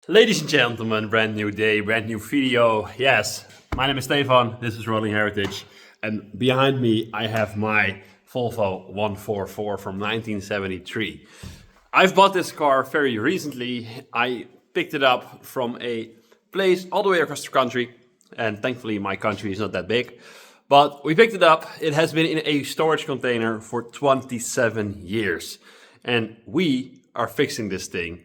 Ladies and gentlemen, brand new day, brand new video. Yes, my name is Stefan, this is Rolling Heritage, and behind me I have my Volvo 144 from 1973. I've bought this car very recently. I picked it up from a place all the way across the country, and thankfully my country is not that big. But we picked it up. It has been in a storage container for 27 years. And we are fixing this thing,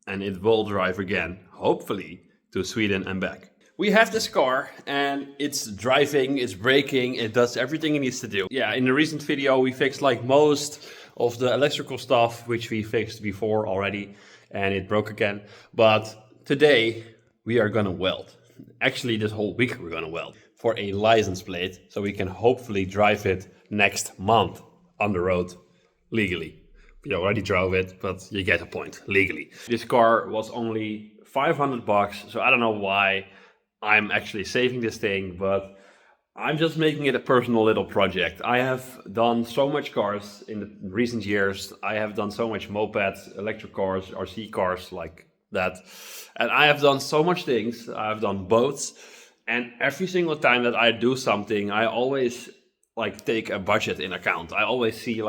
and it will drive again, hopefully, to Sweden and back. We have this car and it's driving, it's braking, it does everything it needs to do. Yeah, in the recent video we fixed like most of the electrical stuff which we fixed before already, and it broke again. But today we are gonna weld. Actually, this whole week we're gonna weld for a license plate, so we can hopefully drive it next month on the road legally. We already drove it, but you get the point, legally. This car was only 500 bucks, so I don't know why I'm actually saving this thing, but I'm just making it a personal little project. I have done so much cars in the recent years. I have done so much mopeds, electric cars, RC cars like that. And I have done so much things. I've done boats. And every single time that I do something, I always take a budget in account. I always see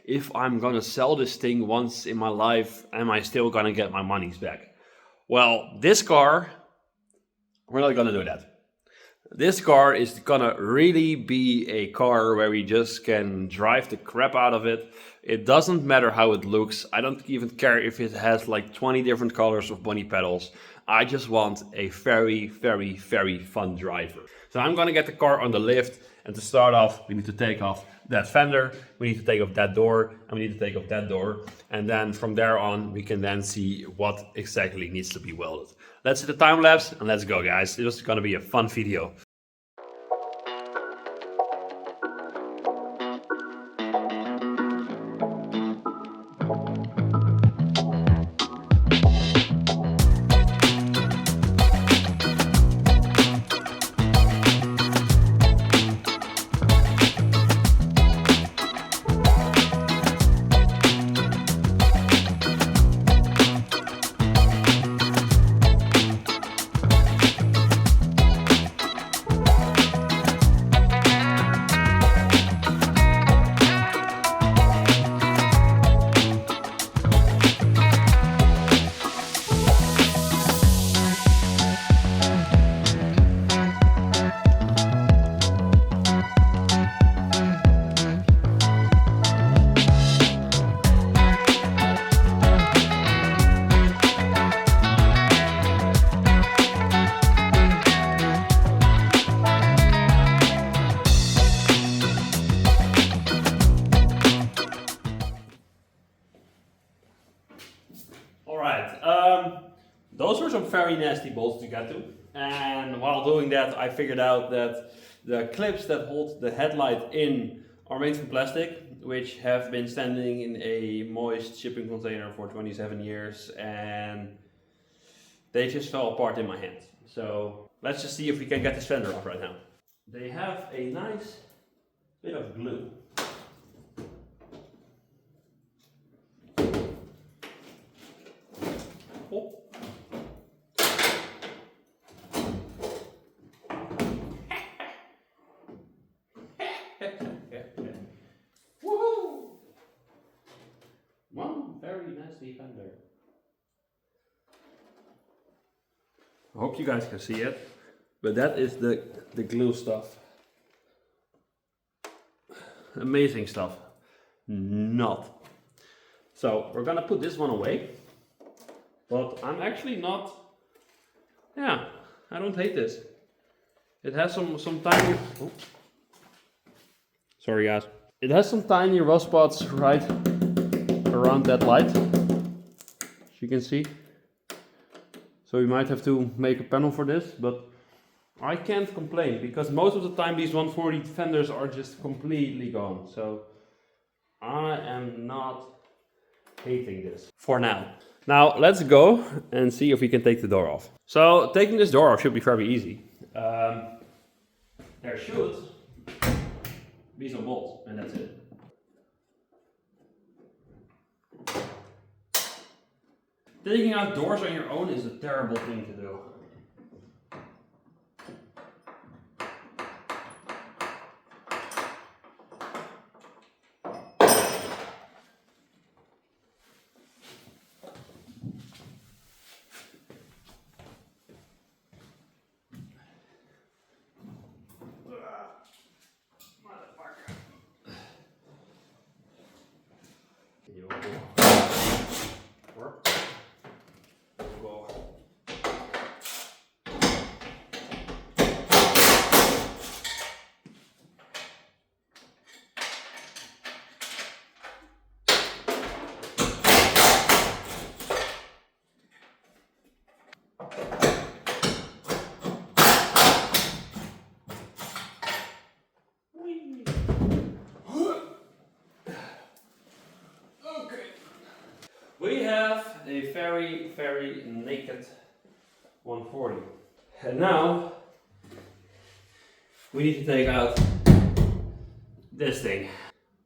if I'm gonna sell this thing once in my life, am I still gonna get my monies back? Well, this car, we're not gonna do that. This car is gonna really be a car where we just can drive the crap out of it. It doesn't matter how it looks. I don't even care if it has like 20 different colors of bunny pedals. I just want a very, very, very fun driver. So I'm gonna get the car on the lift, and to start off, we need to take off that fender, we need to take off that door, and we need to take off that door. And then from there on, we can then see what exactly needs to be welded. Let's hit the time lapse and let's go, guys. This is gonna be a fun video. Those were some very nasty bolts to get to, and while doing that I figured out that the clips that hold the headlight in are made from plastic, which have been standing in a moist shipping container for 27 years, and they just fell apart in my hand. So let's just see if we can get this fender off right now. They have a nice bit of glue. Oh. Woohoo! One very nasty fender. I hope you guys can see it, but that is the glue stuff. Amazing stuff. Not. So we're gonna put this one away, but I'm actually not. Yeah, I don't hate this. It has some tiny. Oh. Sorry guys. It has some tiny rust spots right around that light, as you can see. So we might have to make a panel for this, but I can't complain because most of the time these 140 fenders are just completely gone. So I am not hating this for now. Now let's go and see if we can take the door off. So taking this door off should be very easy. There should be some bolts, and that's it. Taking out doors on your own is a terrible thing to do. We have a very, very naked 140. And now we need to take out this thing.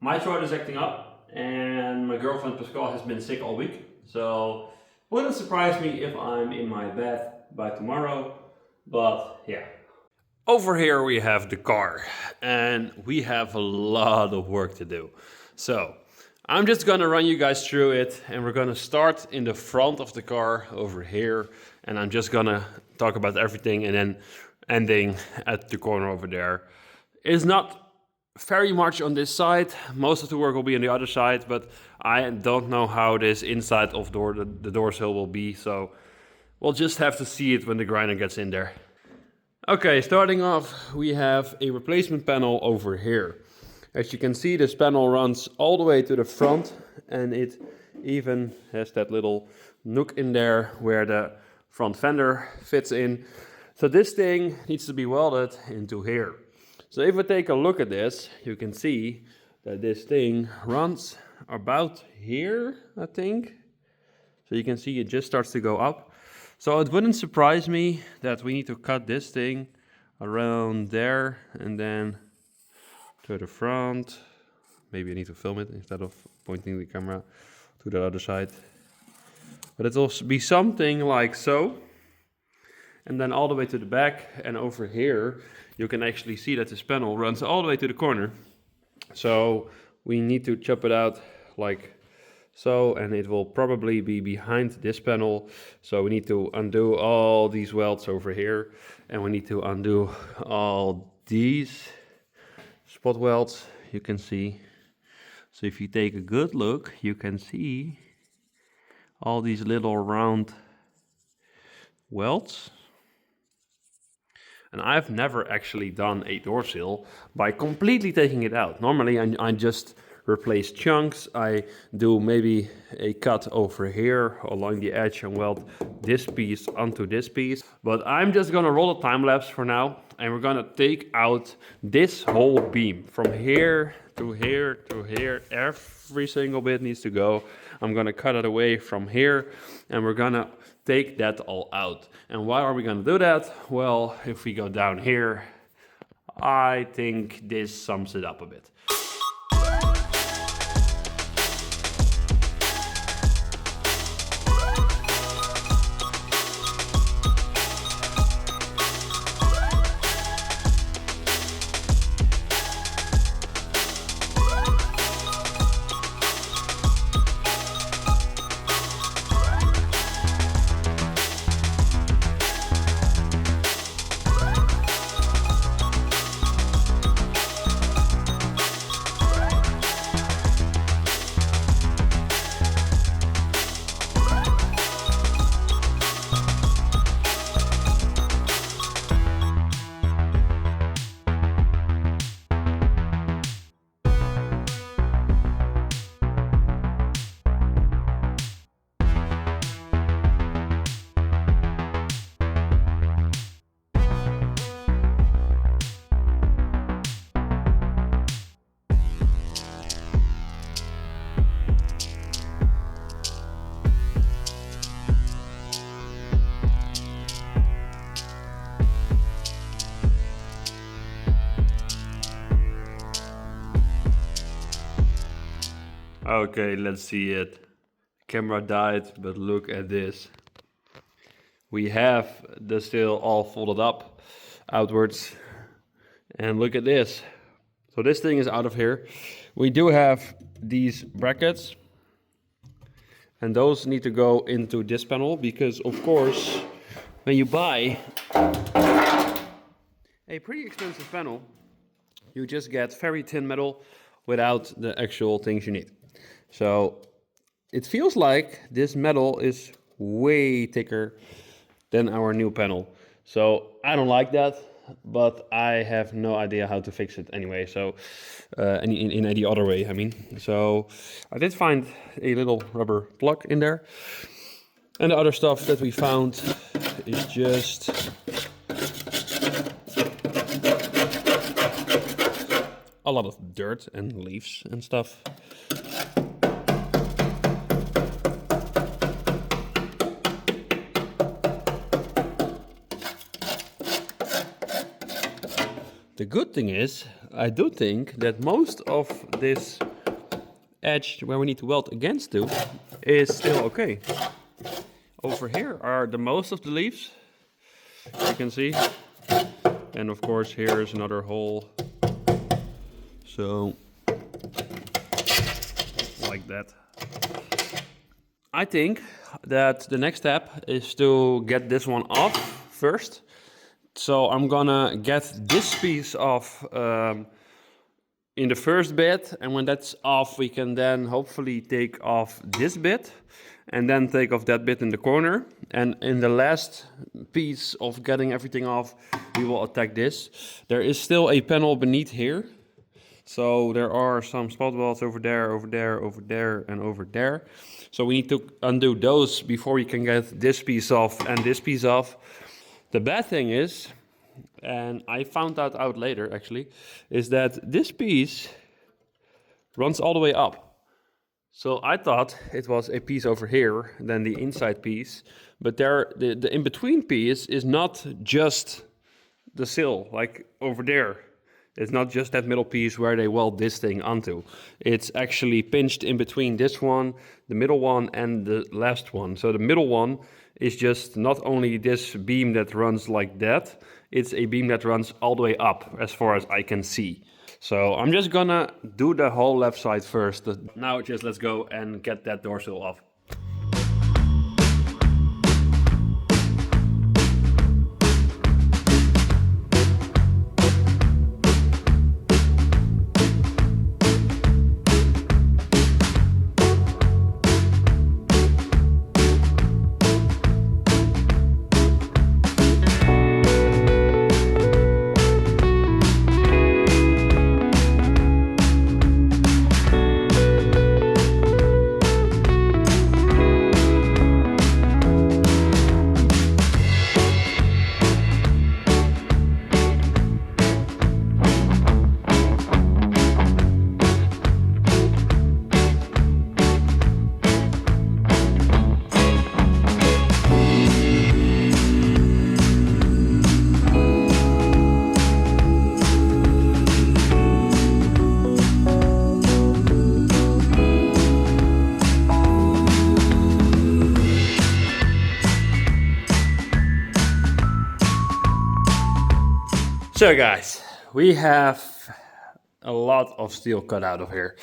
My throat is acting up and my girlfriend Pascal has been sick all week. So wouldn't surprise me if I'm in my bed by tomorrow, but yeah. Over here we have the car and we have a lot of work to do. So I'm just gonna run you guys through it and we're gonna start in the front of the car over here and I'm just gonna talk about everything and then ending at the corner over there. It's not very much on this side, most of the work will be on the other side, but I don't know how this inside of the door sill will be, so we'll just have to see it when the grinder gets in there. Okay, starting off we have a replacement panel over here. As you can see, this panel runs all the way to the front and it even has that little nook in there where the front fender fits in. So this thing needs to be welded into here. So if we take a look at this, you can see that this thing runs about here, I think. So you can see it just starts to go up. So it wouldn't surprise me that we need to cut this thing around there and then to the front. Maybe I need to film it instead of pointing the camera to the other side. But it'll be something like so. And then all the way to the back and over here, you can actually see that this panel runs all the way to the corner. So we need to chop it out like so, and it will probably be behind this panel. So we need to undo all these welds over here and we need to undo all these spot welds, you can see. So if you take a good look, you can see all these little round welds. And I've never actually done a door sill by completely taking it out. Normally I just replace chunks. I do maybe a cut over here along the edge and weld this piece onto this piece. But I'm just gonna roll a time lapse for now and we're gonna take out this whole beam from here to here to here. Every single bit needs to go. I'm gonna cut it away from here and we're gonna take that all out. And why are we gonna do that? Well, if we go down here, I think this sums it up a bit. Okay, let's see it. camera died, but look at this. We have the sill all folded up outwards, and look at this. So this thing is out of here. We do have these brackets, and those need to go into this panel because, of course, when you buy a pretty expensive panel, you just get very thin metal without the actual things you need. So it feels like this metal is way thicker than our new panel. So I don't like that, but I have no idea how to fix it anyway. So in any other way, I mean. So I did find a little rubber plug in there. And the other stuff that we found is just a lot of dirt and leaves and stuff. The good thing is, I do think that most of this edge where we need to weld against to is still okay. Over here are the most of the leaves, you can see. And of course here is another hole. So, like that. I think that the next step is to get this one off first. So I'm gonna get this piece off in the first bit, and when that's off we can then hopefully take off this bit and then take off that bit in the corner, and in the last piece of getting everything off we will attack this. There is still a panel beneath here, so there are some spot welds over there, over there, over there and over there. So we need to undo those before we can get this piece off and this piece off. The bad thing is, and I found that out later actually, is that this piece runs all the way up. So I thought it was a piece over here, then the inside piece, but there, the in-between piece is not just the sill, like over there. It's not just that middle piece where they weld this thing onto. It's actually pinched in between this one, the middle one and the last one. So the middle one is just not only this beam that runs like that, it's a beam that runs all the way up as far as I can see. So I'm just gonna do the whole left side first. Now just let's go and get that door sill off. So guys, we have a lot of steel cut out of here.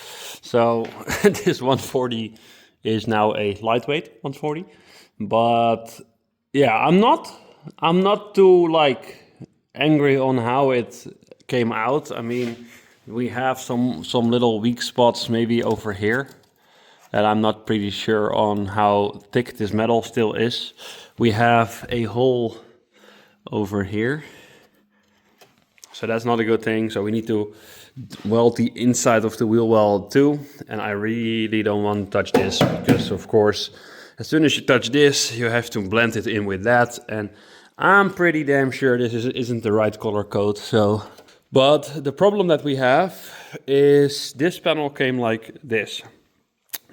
So this 140 is now a lightweight 140, but yeah, I'm not too like angry on how it came out. I mean, we have some little weak spots maybe over here that I'm not pretty sure on how thick this metal still is. We have a hole over here. So that's not a good thing. So we need to weld the inside of the wheel well too. And I really don't want to touch this because of course, as soon as you touch this, you have to blend it in with that. And I'm pretty damn sure this isn't the right color code. So, but the problem that we have is this panel came like this.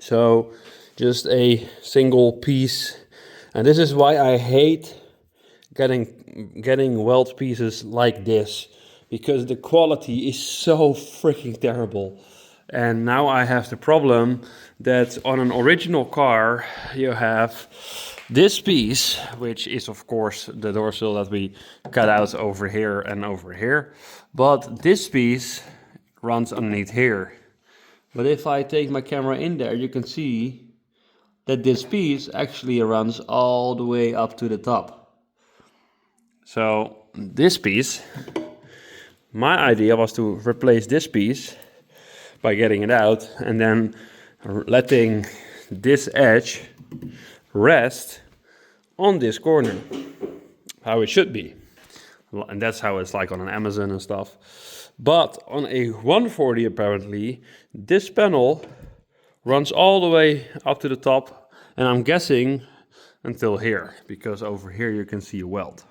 So just a single piece. And this is why I hate getting weld pieces like this, because the quality is so freaking terrible. And now I have the problem that on an original car you have this piece, which is of course the door sill that we cut out over here and over here. But this piece runs underneath here. But if I take my camera in there, you can see that this piece actually runs all the way up to the top. So this piece, my idea was to replace this piece by getting it out and then letting this edge rest on this corner, how it should be. And that's how it's like on an Amazon and stuff. But on a 140 apparently, this panel runs all the way up to the top, and I'm guessing until here, because over here you can see a weld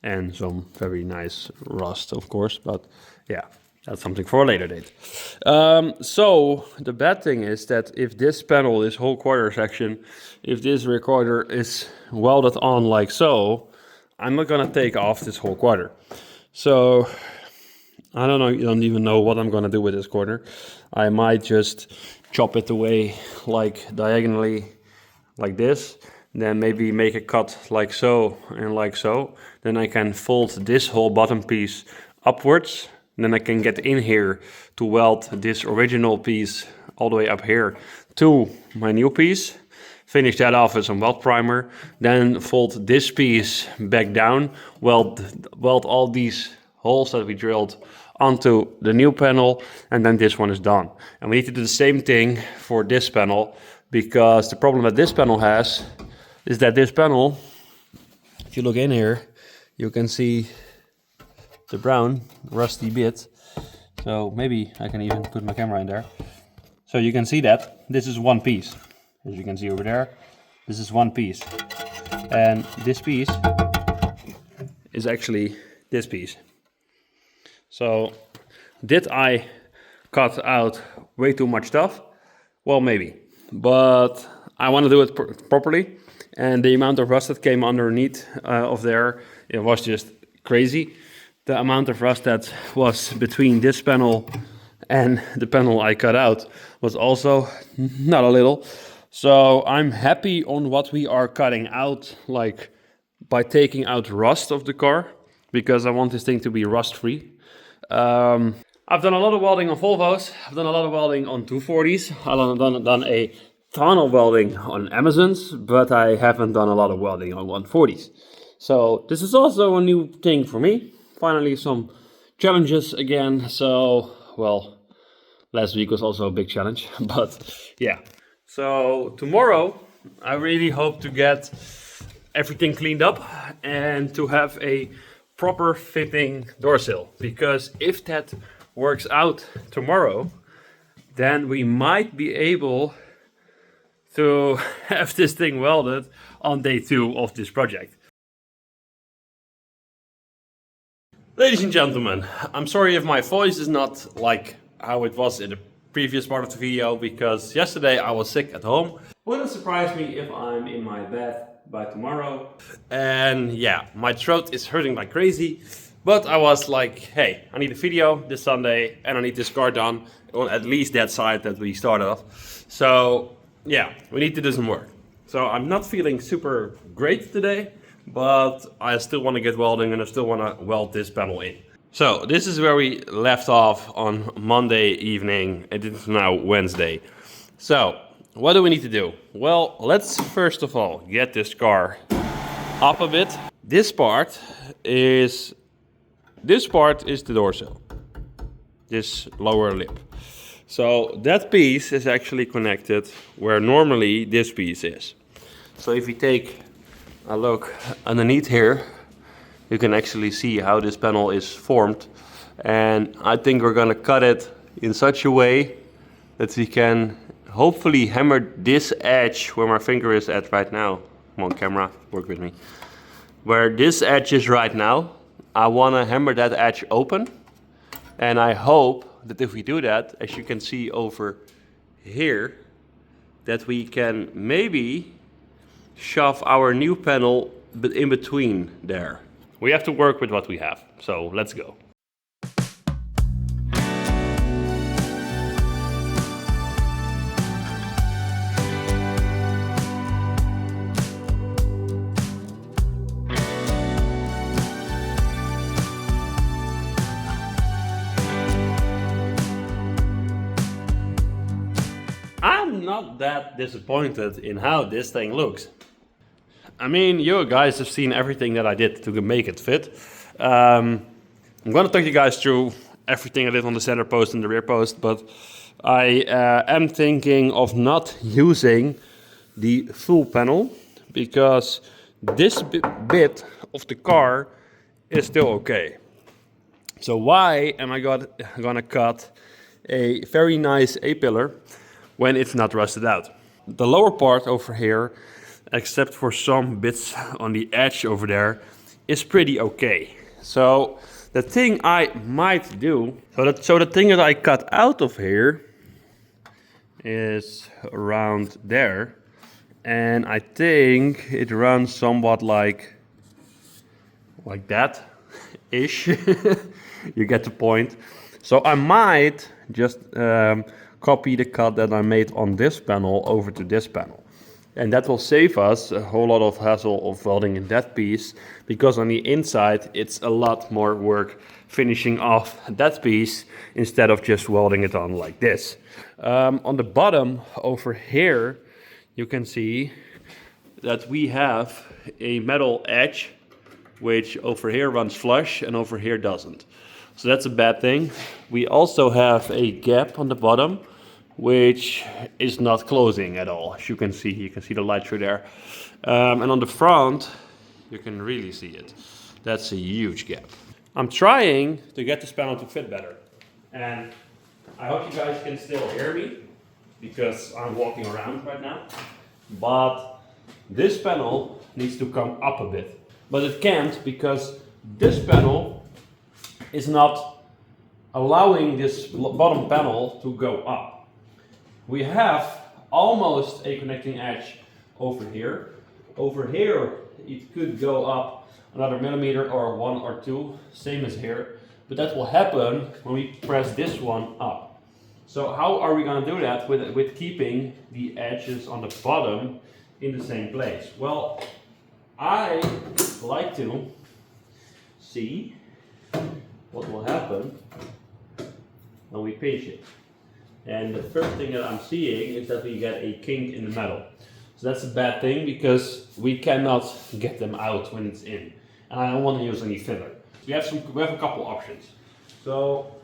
and some very nice rust, of course, but yeah, that's something for a later date. So the bad thing is that if this panel, this whole quarter section, if this recorder is welded on like so, I'm not gonna take off this whole quarter. So I don't know, you don't even know what I'm gonna do with this corner. I might just chop it away like diagonally like this, then maybe make a cut like so and like so. Then I can fold this whole bottom piece upwards. Then I can get in here to weld this original piece all the way up here to my new piece. Finish that off with some weld primer. Then fold this piece back down. Weld all these holes that we drilled onto the new panel. And then this one is done. And we need to do the same thing for this panel. Because the problem that this panel has is that this panel, if you look in here, you can see the brown rusty bit. So maybe I can even put my camera in there. So you can see that this is one piece. As you can see over there, this is one piece. And this piece is actually this piece. So did I cut out way too much stuff? Well, maybe. But I want to do it properly. And the amount of rust that came underneath of there, it was just crazy. The amount of rust that was between this panel and the panel I cut out was also not a little. So I'm happy on what we are cutting out, like by taking out rust of the car, because I want this thing to be rust free. I've done a lot of welding on Volvos. I've done a lot of welding on 240s. I've done a ton of welding on Amazons, but I haven't done a lot of welding on 140s. So this is also a new thing for me. Finally some challenges again. So, well, last week was also a big challenge, but yeah. So tomorrow I really hope to get everything cleaned up and to have a proper fitting door sill. Because if that works out tomorrow, then we might be able to have this thing welded on day 2 of this project. Ladies and gentlemen, I'm sorry if my voice is not like how it was in the previous part of the video, because yesterday I was sick at home. Wouldn't surprise me if I'm in my bed by tomorrow. And yeah, my throat is hurting like crazy. But I was like, hey, I need a video this Sunday and I need this car done on at least that side that we started off. So yeah, we need to do some work. So I'm not feeling super great today, but I still want to get welding and I still want to weld this panel in. So this is where we left off on Monday evening. It is now Wednesday. So what do we need to do? Well, let's first of all get this car up a bit. This part is the door sill, this lower lip. So that piece is actually connected where normally this piece is. So if we take a look underneath here, you can actually see how this panel is formed. And I think we're gonna cut it in such a way that we can hopefully hammer this edge where my finger is at right now. Come on camera, work with me. Where this edge is right now, I wanna hammer that edge open. And I hope that if we do that, as you can see over here, that we can maybe shove our new panel in between there. We have to work with what we have, so let's go. not that disappointed in how this thing looks. I mean, you guys have seen everything that I did to make it fit. I'm gonna talk you guys through everything I did on the center post and the rear post, but I am thinking of not using the full panel because this bit of the car is still okay. So why am I gonna cut a very nice A-pillar when it's not rusted out? The lower part over here, except for some bits on the edge over there, is pretty okay. So the thing I might do, so the thing that I cut out of here is around there, and I think it runs somewhat like that ish. You get the point. So I might just copy the cut that I made on this panel over to this panel, and that will save us a whole lot of hassle of welding in that piece, because on the inside it's a lot more work finishing off that piece instead of just welding it on like this. On the bottom over here you can see that we have a metal edge which over here runs flush and over here doesn't. So that's a bad thing. We also have a gap on the bottom which is not closing at all. As you can see the light through there. And on the front, you can really see it. That's a huge gap. I'm trying to get this panel to fit better. And I hope you guys can still hear me because I'm walking around right now. But this panel needs to come up a bit. But it can't because this panel is not allowing this bottom panel to go up. We have almost a connecting edge over here. Over here it could go up another millimeter or 1 or 2, same as here. But that will happen when we press this one up. So how are we going to do that with keeping the edges on the bottom in the same place? Well, I like to see what will happen when we pinch it. And the first thing that I'm seeing is that we get a kink in the metal. So that's a bad thing because we cannot get them out when it's in. And I don't want to use any filler. So we have a couple options. So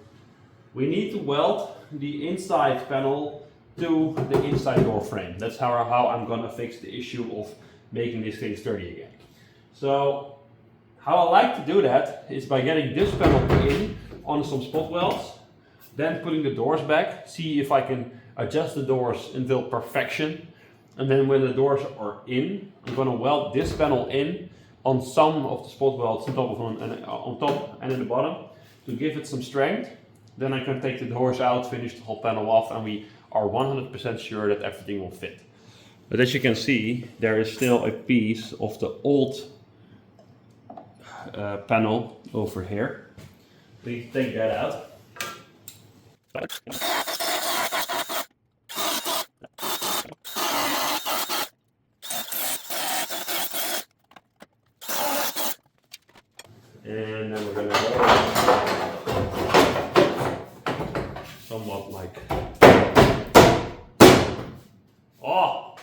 we need to weld the inside panel to the inside door frame. That's how I'm going to fix the issue of making this thing sturdy again. So how I like to do that is by getting this panel in on some spot welds, then putting the doors back, see if I can adjust the doors until perfection. And then when the doors are in, I'm going to weld this panel in on some of the spot welds on top and in the bottom to give it some strength. Then I can take the doors out, finish the whole panel off, and we are 100% sure that everything will fit. But as you can see, there is still a piece of the old panel over here. We need to take that out. And then we're going to go somewhat like, oh,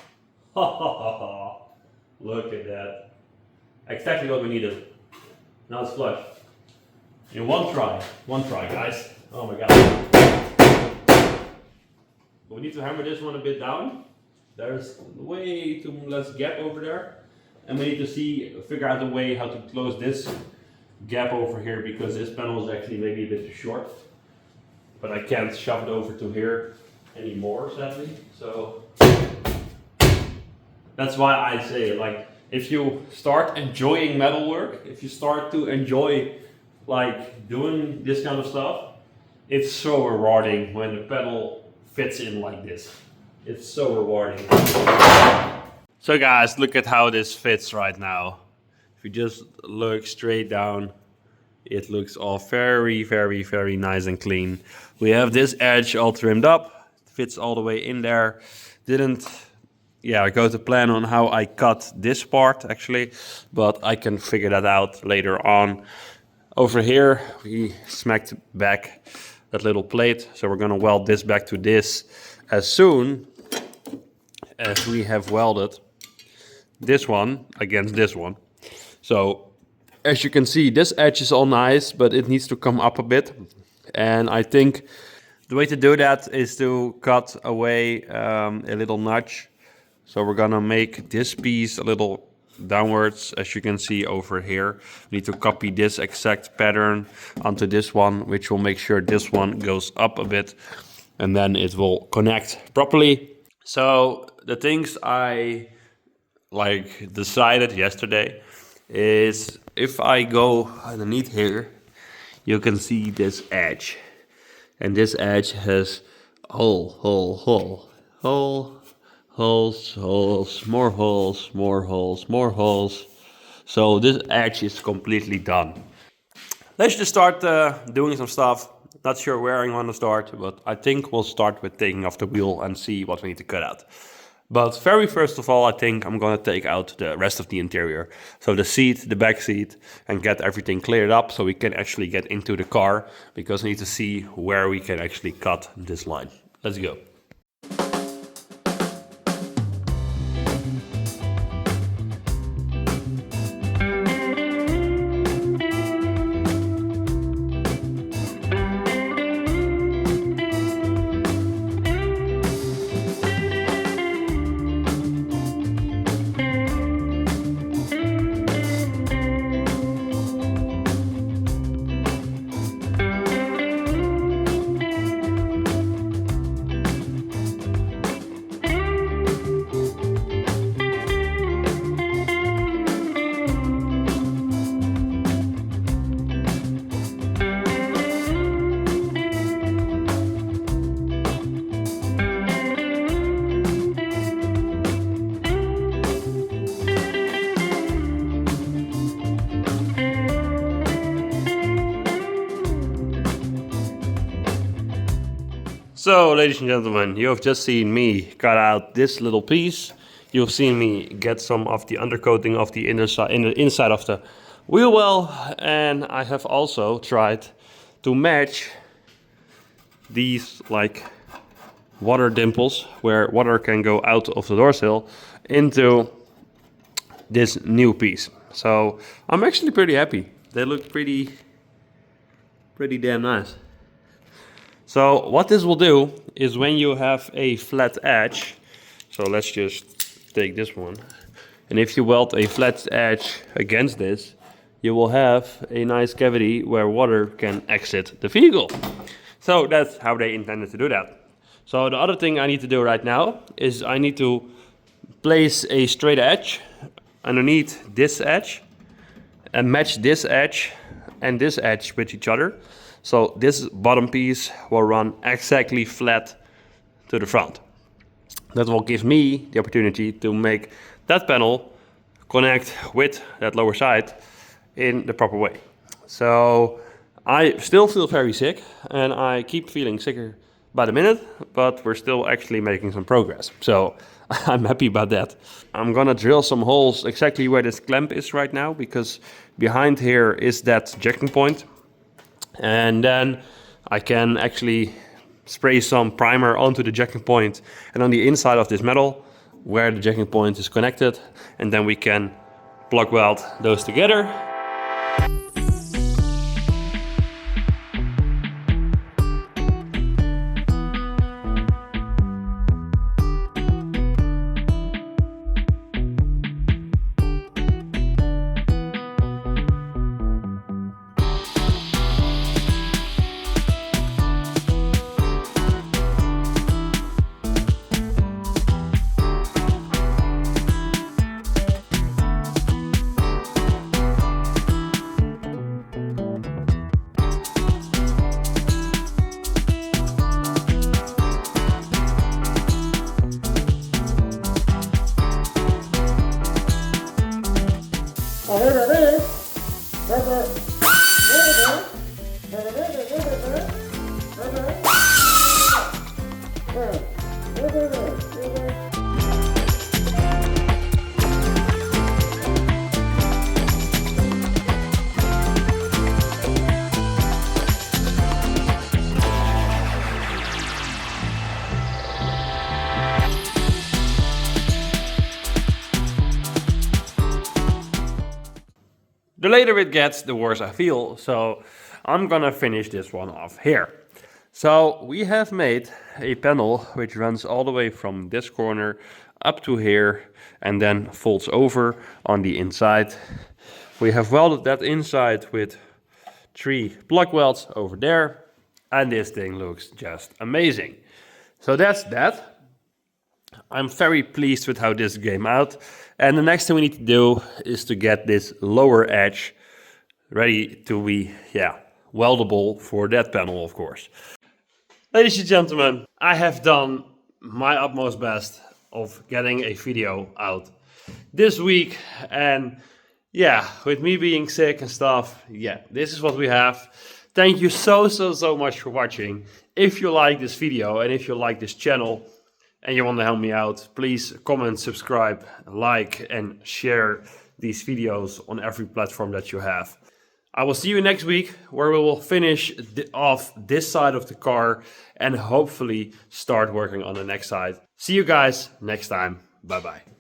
look at that. Exactly what we needed. Now it's flush. In one try guys. Oh my god. But we need to hammer this one a bit down. There's way too less gap over there. And we need to figure out a way how to close this gap over here because this panel is actually maybe a bit too short. But I can't shove it over to here anymore, sadly. So that's why I say, like, if you start enjoying metalwork, if you start to enjoy like doing this kind of stuff, it's so rewarding when the panel fits in like this. It's so rewarding. So guys, look at how this fits right now. If you just look straight down, it looks all very, very, very nice and clean. We have this edge all trimmed up, fits all the way in there. Didn't go to plan on how I cut this part actually, but I can figure that out later on. Over here, we smacked back that little plate, so we're gonna weld this back to this as soon as we have welded this one against this one. So as you can see, this edge is all nice, but it needs to come up a bit. And I think the way to do that is to cut away a little notch. So we're gonna make this piece a little downwards, as you can see over here. We need to copy this exact pattern onto this one, which will make sure this one goes up a bit, and then it will connect properly. So the things I decided yesterday is, if I go underneath here, you can see this edge, and this edge has holes, more holes, more holes. So this edge is completely done. Let's just start doing some stuff. Not sure where I want to start, but I think we'll start with taking off the wheel and see what we need to cut out. But very first of all, I think I'm gonna take out the rest of the interior. So the seat, the back seat, and get everything cleared up so we can actually get into the car, because we need to see where we can actually cut this line. Let's go. So, ladies and gentlemen, you have just seen me cut out this little piece. You've seen me get some of the undercoating of the inside of the wheel well, and I have also tried to match these like water dimples where water can go out of the door sill into this new piece. So I'm actually pretty happy. They look pretty damn nice. So what this will do is, when you have a flat edge, so let's just take this one, and if you weld a flat edge against this, you will have a nice cavity where water can exit the vehicle. So that's how they intended to do that. So the other thing I need to do right now is I need to place a straight edge underneath this edge and match this edge and this edge with each other. So this bottom piece will run exactly flat to the front. That will give me the opportunity to make that panel connect with that lower side in the proper way. So I still feel very sick, and I keep feeling sicker by the minute, but we're still actually making some progress. So I'm happy about that. I'm gonna drill some holes exactly where this clamp is right now, because behind here is that jacking point. And then I can actually spray some primer onto the jacking point and on the inside of this metal where the jacking point is connected, and then we can plug weld those together. The later it gets, the worse I feel. So I'm gonna finish this one off here. So we have made a panel which runs all the way from this corner up to here and then folds over on the inside. We have welded that inside with 3 plug welds over there, and this thing looks just amazing. So that's that. I'm very pleased with how this came out, and the next thing we need to do is to get this lower edge ready to be, weldable for that panel, of course. Ladies and gentlemen, I have done my utmost best of getting a video out this week, and with me being sick and stuff, this is what we have. Thank you so much for watching. If you like this video and if you like this channel and you want to help me out, please comment, subscribe, like and share these videos on every platform that you have. I will see you next week, where we will finish off this side of the car and hopefully start working on the next side. See you guys next time. Bye bye.